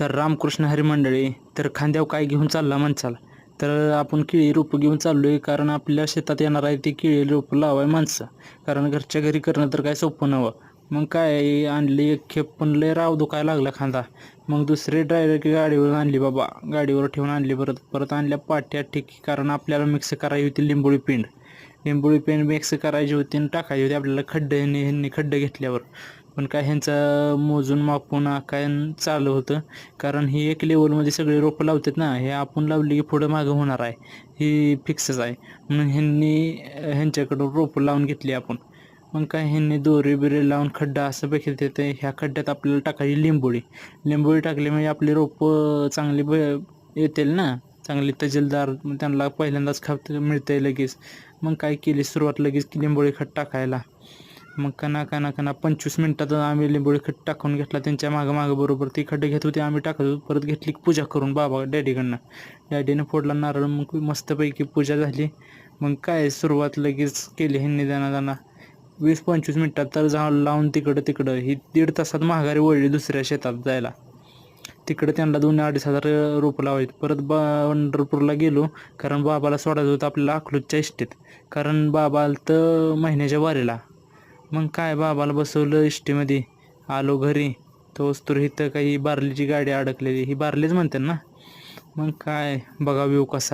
तर रामकृष्ण हरी मंडळी, तर खांद्यावर काय घेऊन चालला माणसाला? तर आपण केळी रोपं घेऊन चाललो आहे, कारण आपल्या शेतात येणार आहे ती केळी रोपं लावाय माणसं. कारण घरच्या घरी करणं तर काय सोपं नव्हं. मग काय आणली एक खेप, पण लय राव दुखायला लागला खांदा. मग दुसरी डायरेक्ट गाडीवर आणली बाबा, गाडीवर ठेवून आणली. परत आणल्या पाट्या ठेकी, कारण आपल्याला मिक्स करायची होती लिंबोळी पेंड. लिंबोळी पेंड मिक्स करायची होती आणि टाकायची होती आपल्याला ह्यांनी खड्डे घेतल्यावर. पण काय ह्यांचं मोजून मापून काय चालू होतं, कारण ही एक लेवलमध्ये सगळे रोपं लावतात ना. हे आपण लावली की पुढं मागं होणार आहे, ही फिक्सच आहे. म्हणून ह्यांच्याकडून रोपं लावून घेतली आपण. मग काय ह्यांनी दोरी बिरी लावून खड्डा असं बघितलं ते, ह्या खड्ड्यात आपल्याला टाकायची लिंबोळी टाकली म्हणजे आपली रोपं चांगली येतील ना, चांगली तजेलदार. त्यांना पहिल्यांदाच खात मिळतंय लगेच. मग काय केली सुरुवात लगेच की लिंबोळी खत टाकायला. मग कना 25 मिनिटात आम्ही लिंबोळी खत टाकून घेतला. त्यांच्या मागं बरोबर ती खड्डे घेत होते, आम्ही टाकत होतो. परत घेतली पूजा करून डॅडीकडनं. डॅडीनं फोडला नारळ, मग मस्तपैकी पूजा झाली. मग काय सुरुवात लगेच केली ह्यांनी दाना 20-25 मिनिटात तर लावून तिकडं ही 1.5 तासात माघारी वळली दुसऱ्या शेतात जायला. तिकडे त्यांना 2-2.5 हजार रोपं लावायची. परत पंढरपूरला गेलो, कारण बाबाला सोडायचं होतं आपल्याला अकलूजच्या इष्टीत, कारण बाबा आलं तर महिन्याच्या वारीला. मग काय बाबाला बसवलं इष्टीमध्ये, आलो घरी. तर इथं काही बार्लीची गाडी अडकलेली, ही बार्लीच म्हणतात ना. मग काय बघा व्ह्यू कसा